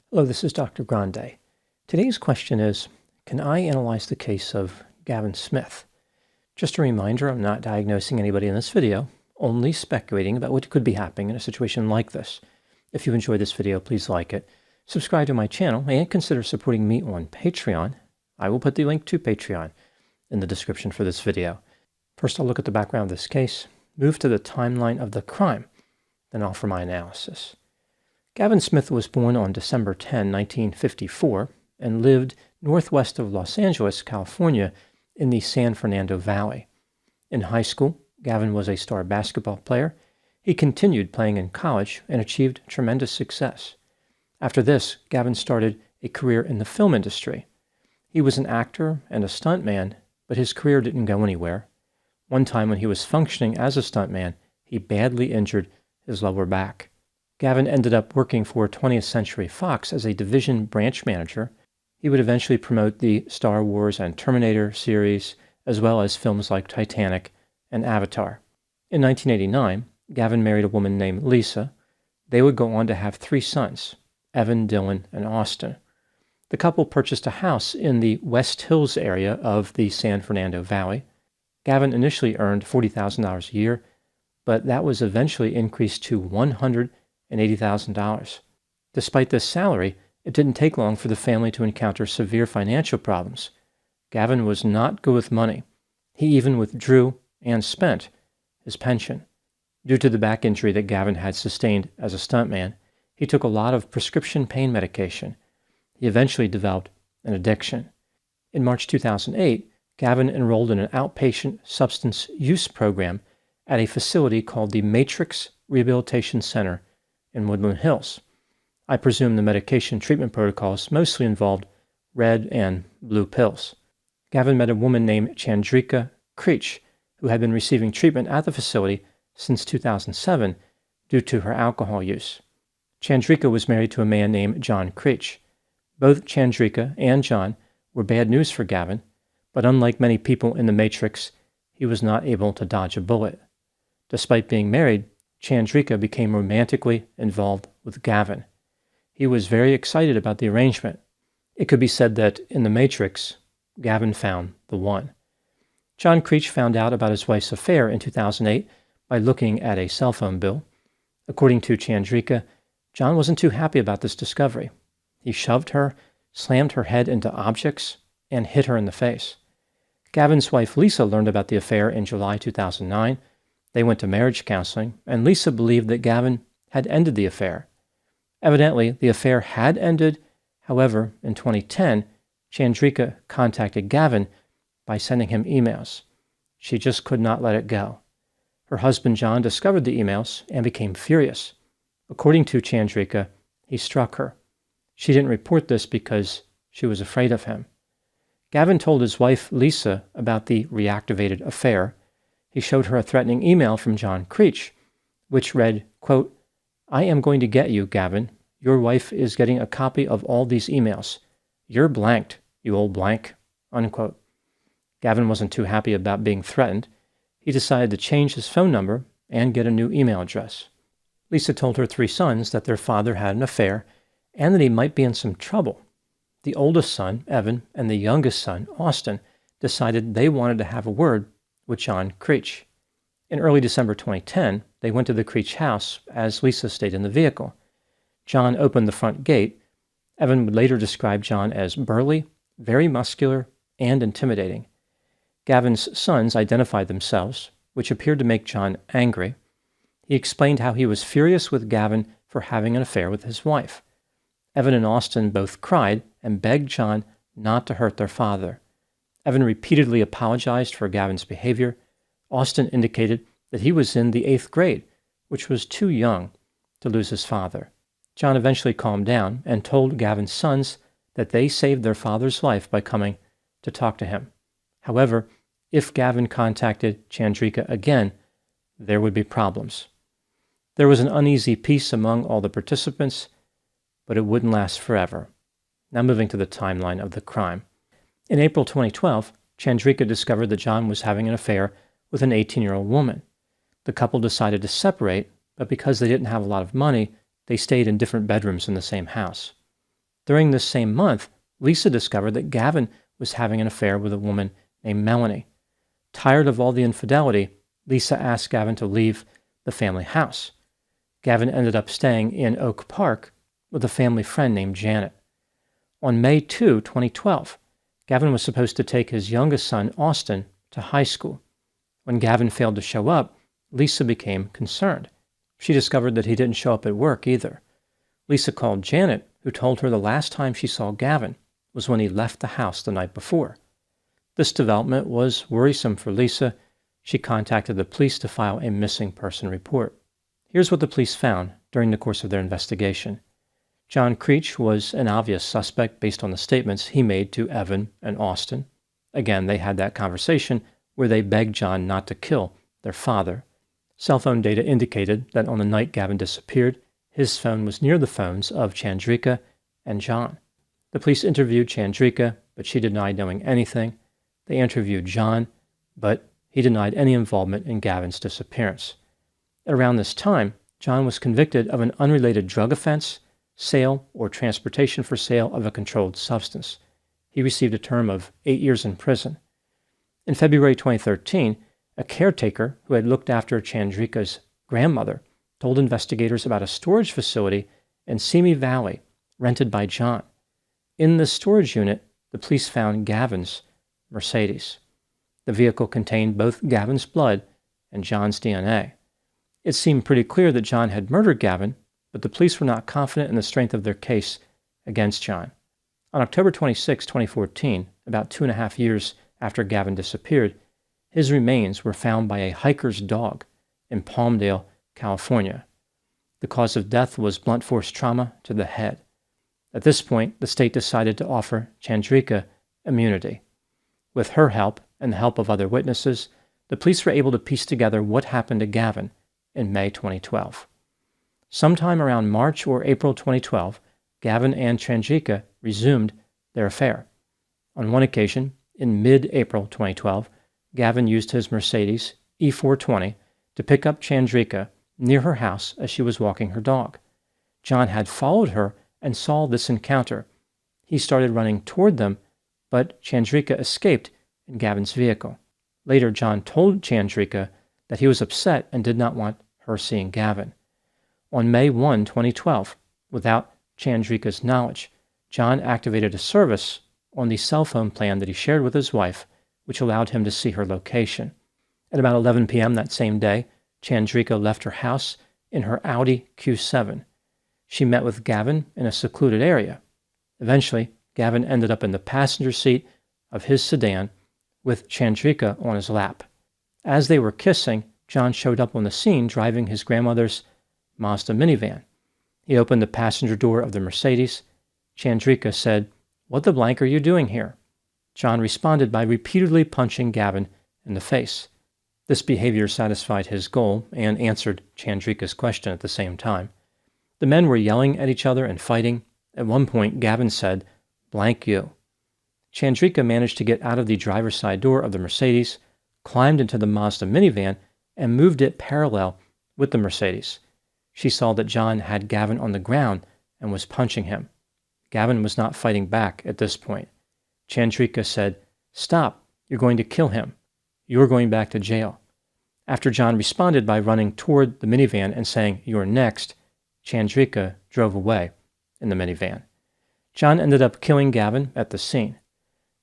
Hello, this is Dr. Grande. Today's question is, can I analyze the case of Gavin Smith? Just a reminder, I'm not diagnosing anybody in this video, only speculating about what could be happening in a situation like this. If you enjoyed this video, please like it, subscribe to my channel, and consider supporting me on Patreon. I will put the link to Patreon in the description for this video. First, I'll look at the background of this case, move to the timeline of the crime, then offer my analysis. Gavin Smith was born on December 10, 1954, and lived northwest of Los Angeles, California, in the San Fernando Valley. In high school, Gavin was a star basketball player. He continued playing in college and achieved tremendous success. After this, Gavin started a career in the film industry. He was an actor and a stuntman, but his career didn't go anywhere. One time when he was functioning as a stuntman, he badly injured his lower back. Gavin ended up working for 20th Century Fox as a division branch manager. He would eventually promote the Star Wars and Terminator series, as well as films like Titanic and Avatar. In 1989, Gavin married a woman named Lisa. They would go on to have 3 sons, Evan, Dylan, and Austin. The couple purchased a house in the West Hills area of the San Fernando Valley. Gavin initially earned $40,000 a year, but that was eventually increased to $180,000. Despite this salary, it didn't take long for the family to encounter severe financial problems. Gavin was not good with money. He even withdrew and spent his pension. Due to the back injury that Gavin had sustained as a stuntman, he took a lot of prescription pain medication. He eventually developed an addiction. In March 2008, Gavin enrolled in an outpatient substance use program at a facility called the Mistress Rehabilitation Center in Woodland Hills. I presume the medication treatment protocols mostly involved red and blue pills. Gavin met a woman named Chandrika Creech, who had been receiving treatment at the facility since 2007 due to her alcohol use. Chandrika was married to a man named John Creech. Both Chandrika and John were bad news for Gavin, but unlike many people in the Matrix, he was not able to dodge a bullet. Despite being married, Chandrika became romantically involved with Gavin. He was very excited about the arrangement. It could be said that in the Matrix, Gavin found the one. John Creech found out about his wife's affair in 2008 by looking at a cell phone bill. According to Chandrika, John wasn't too happy about this discovery. He shoved her, slammed her head into objects, and hit her in the face. Gavin's wife Lisa learned about the affair in July 2009. They went to marriage counseling, and Lisa believed that Gavin had ended the affair. Evidently, the affair had ended. However, in 2010, Chandrika contacted Gavin by sending him emails. She just could not let it go. Her husband John discovered the emails and became furious. According to Chandrika, he struck her. She didn't report this because she was afraid of him. Gavin told his wife Lisa about the reactivated affair. He showed her a threatening email from John Creech, which read, quote, "I am going to get you, Gavin. Your wife is getting a copy of all these emails. You're blanked, you old blank," unquote. Gavin wasn't too happy about being threatened. He decided to change his phone number and get a new email address. Lisa told her 3 sons that their father had an affair and that he might be in some trouble. The oldest son, Evan, and the youngest son, Austin, decided they wanted to have a word with John Creech. In early December 2010, they went to the Creech house as Lisa stayed in the vehicle. John opened the front gate. Evan would later describe John as burly, very muscular, and intimidating. Gavin's sons identified themselves, which appeared to make John angry. He explained how he was furious with Gavin for having an affair with his wife. Evan and Austin both cried and begged John not to hurt their father. Evan repeatedly apologized for Gavin's behavior. Austin indicated that he was in the 8th grade, which was too young to lose his father. John eventually calmed down and told Gavin's sons that they saved their father's life by coming to talk to him. However, if Gavin contacted Chandrika again, there would be problems. There was an uneasy peace among all the participants, but it wouldn't last forever. Now moving to the timeline of the crime. In April 2012, Chandrika discovered that John was having an affair with an 18-year-old woman. The couple decided to separate, but because they didn't have a lot of money, they stayed in different bedrooms in the same house. During this same month, Lisa discovered that Gavin was having an affair with a woman named Melanie. Tired of all the infidelity, Lisa asked Gavin to leave the family house. Gavin ended up staying in Oak Park with a family friend named Janet. On May 2, 2012, Gavin was supposed to take his youngest son, Austin, to high school. When Gavin failed to show up, Lisa became concerned. She discovered that he didn't show up at work either. Lisa called Janet, who told her the last time she saw Gavin was when he left the house the night before. This development was worrisome for Lisa. She contacted the police to file a missing person report. Here's what the police found during the course of their investigation. John Creech was an obvious suspect based on the statements he made to Evan and Austin. Again, they had that conversation where they begged John not to kill their father. Cell phone data indicated that on the night Gavin disappeared, his phone was near the phones of Chandrika and John. The police interviewed Chandrika, but she denied knowing anything. They interviewed John, but he denied any involvement in Gavin's disappearance. At around this time, John was convicted of an unrelated drug offense, sale or transportation for sale of a controlled substance. He received a term of 8 years in prison. In February 2013, a caretaker who had looked after Chandrika's grandmother told investigators about a storage facility in Simi Valley rented by John. In the storage unit, the police found Gavin's Mercedes. The vehicle contained both Gavin's blood and John's DNA. It seemed pretty clear that John had murdered Gavin, but the police were not confident in the strength of their case against John. On October 26, 2014, about 2.5 years after Gavin disappeared, his remains were found by a hiker's dog in Palmdale, California. The cause of death was blunt force trauma to the head. At this point, the state decided to offer Chandrika immunity. With her help and the help of other witnesses, the police were able to piece together what happened to Gavin in May 2012. Sometime around March or April 2012, Gavin and Chandrika resumed their affair. On one occasion, in mid-April 2012, Gavin used his Mercedes E420 to pick up Chandrika near her house as she was walking her dog. John had followed her and saw this encounter. He started running toward them, but Chandrika escaped in Gavin's vehicle. Later, John told Chandrika that he was upset and did not want her seeing Gavin. On May 1, 2012, without Chandrika's knowledge, John activated a service on the cell phone plan that he shared with his wife, which allowed him to see her location. At about 11 p.m. that same day, Chandrika left her house in her Audi Q7. She met with Gavin in a secluded area. Eventually, Gavin ended up in the passenger seat of his sedan with Chandrika on his lap. As they were kissing, John showed up on the scene driving his grandmother's Mazda minivan. He opened the passenger door of the Mercedes. Chandrika said, "What the blank are you doing here?" John responded by repeatedly punching Gavin in the face. This behavior satisfied his goal and answered Chandrika's question at the same time. The men were yelling at each other and fighting. At one point, Gavin said, "Blank you." Chandrika managed to get out of the driver's side door of the Mercedes, climbed into the Mazda minivan, and moved it parallel with the Mercedes. She saw that John had Gavin on the ground and was punching him. Gavin was not fighting back at this point. Chandrika said, "Stop, you're going to kill him. You're going back to jail." After John responded by running toward the minivan and saying, "You're next," Chandrika drove away in the minivan. John ended up killing Gavin at the scene.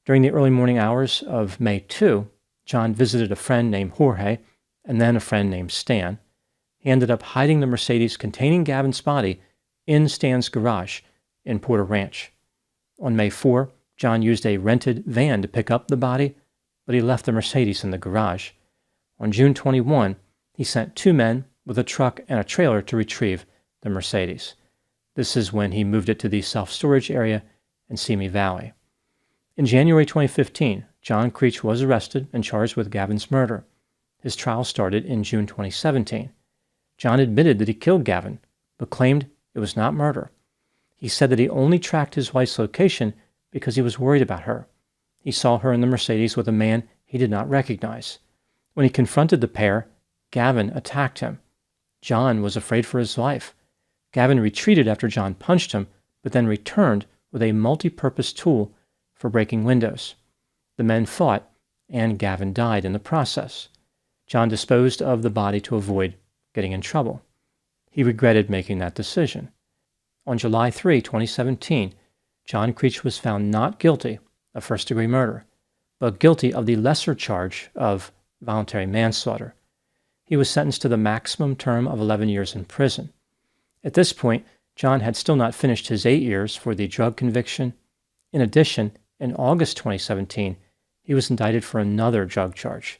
During the early morning hours of May 2, John visited a friend named Jorge and then a friend named Stan. He ended up hiding the Mercedes containing Gavin's body in Stan's garage in Porter Ranch. On May 4, John used a rented van to pick up the body, but he left the Mercedes in the garage. On June 21, he sent 2 men with a truck and a trailer to retrieve the Mercedes. This is when he moved it to the self-storage area in Simi Valley. In January 2015, John Creech was arrested and charged with Gavin's murder. His trial started in June 2017. John admitted that he killed Gavin, but claimed it was not murder. He said that he only tracked his wife's location because he was worried about her. He saw her in the Mercedes with a man he did not recognize. When he confronted the pair, Gavin attacked him. John was afraid for his life. Gavin retreated after John punched him, but then returned with a multi-purpose tool for breaking windows. The men fought, and Gavin died in the process. John disposed of the body to avoid getting in trouble. He regretted making that decision. On July 3, 2017, John Creech was found not guilty of first-degree murder, but guilty of the lesser charge of voluntary manslaughter. He was sentenced to the maximum term of 11 years in prison. At this point, John had still not finished his 8 years for the drug conviction. In addition, in August 2017, he was indicted for another drug charge.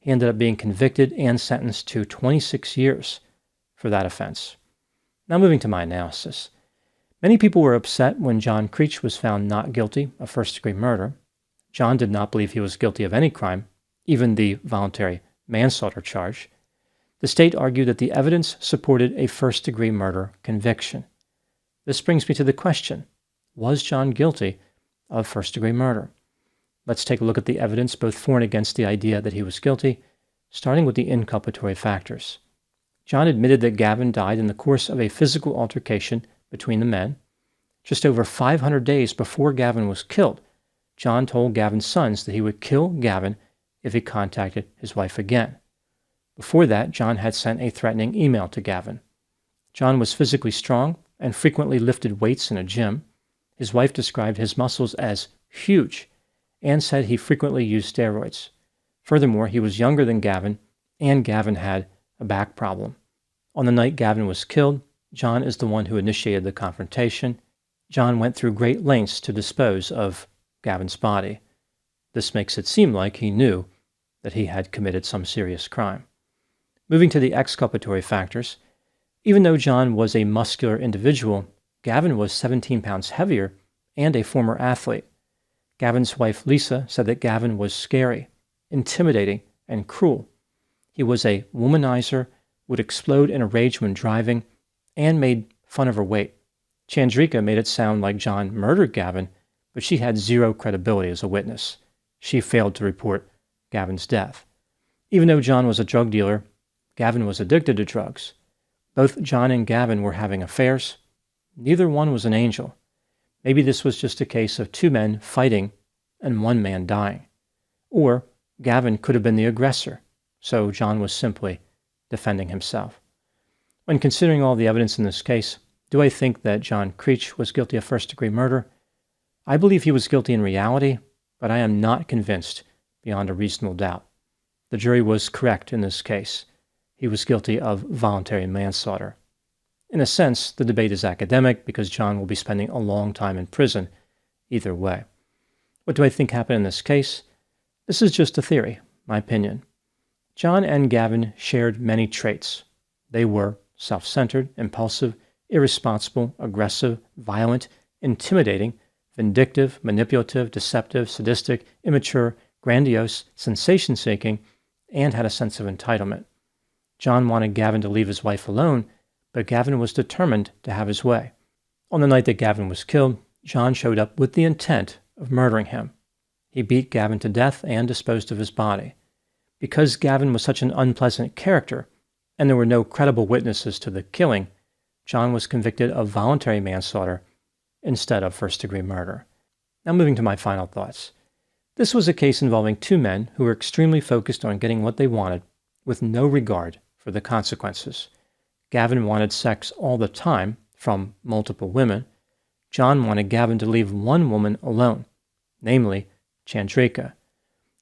He ended up being convicted and sentenced to 26 years for that offense. Now moving to my analysis. Many people were upset when John Creech was found not guilty of first-degree murder. John did not believe he was guilty of any crime, even the voluntary manslaughter charge. The state argued that the evidence supported a first-degree murder conviction. This brings me to the question, was John guilty of first-degree murder? Let's take a look at the evidence both for and against the idea that he was guilty, starting with the inculpatory factors. John admitted that Gavin died in the course of a physical altercation between the men. Just over 500 days before Gavin was killed, John told Gavin's sons that he would kill Gavin if he contacted his wife again. Before that, John had sent a threatening email to Gavin. John was physically strong and frequently lifted weights in a gym. His wife described his muscles as huge and said he frequently used steroids. Furthermore, he was younger than Gavin, and Gavin had a back problem. On the night Gavin was killed, John is the one who initiated the confrontation. John went through great lengths to dispose of Gavin's body. This makes it seem like he knew that he had committed some serious crime. Moving to the exculpatory factors, even though John was a muscular individual, Gavin was 17 pounds heavier and a former athlete. Gavin's wife Lisa said that Gavin was scary, intimidating, and cruel. He was a womanizer, would explode in a rage when driving, and made fun of her weight. Chandrika made it sound like John murdered Gavin, but she had zero credibility as a witness. She failed to report Gavin's death. Even though John was a drug dealer, Gavin was addicted to drugs. Both John and Gavin were having affairs. Neither one was an angel. Maybe this was just a case of two men fighting and one man dying. Or Gavin could have been the aggressor, so John was simply defending himself. When considering all the evidence in this case, do I think that John Creech was guilty of first-degree murder? I believe he was guilty in reality, but I am not convinced beyond a reasonable doubt. The jury was correct in this case. He was guilty of voluntary manslaughter. In a sense, the debate is academic because John will be spending a long time in prison either way. What do I think happened in this case? This is just a theory, my opinion. John and Gavin shared many traits. They were self-centered, impulsive, irresponsible, aggressive, violent, intimidating, vindictive, manipulative, deceptive, sadistic, immature, grandiose, sensation-seeking, and had a sense of entitlement. John wanted Gavin to leave his wife alone, but Gavin was determined to have his way. On the night that Gavin was killed, John showed up with the intent of murdering him. He beat Gavin to death and disposed of his body. Because Gavin was such an unpleasant character, and there were no credible witnesses to the killing, John was convicted of voluntary manslaughter instead of first-degree murder. Now moving to my final thoughts. This was a case involving two men who were extremely focused on getting what they wanted with no regard for the consequences. Gavin wanted sex all the time from multiple women. John wanted Gavin to leave one woman alone, namely Chandrika.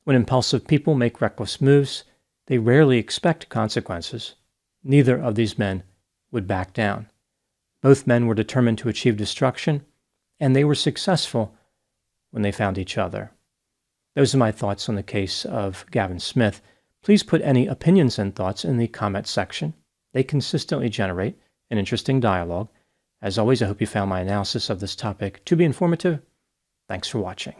When impulsive people make reckless moves, they rarely expect consequences. Neither of these men would back down. Both men were determined to achieve destruction, and they were successful when they found each other. Those are my thoughts on the case of Gavin Smith. Please put any opinions and thoughts in the comment section. They consistently generate an interesting dialogue. As always, I hope you found my analysis of this topic to be informative. Thanks for watching.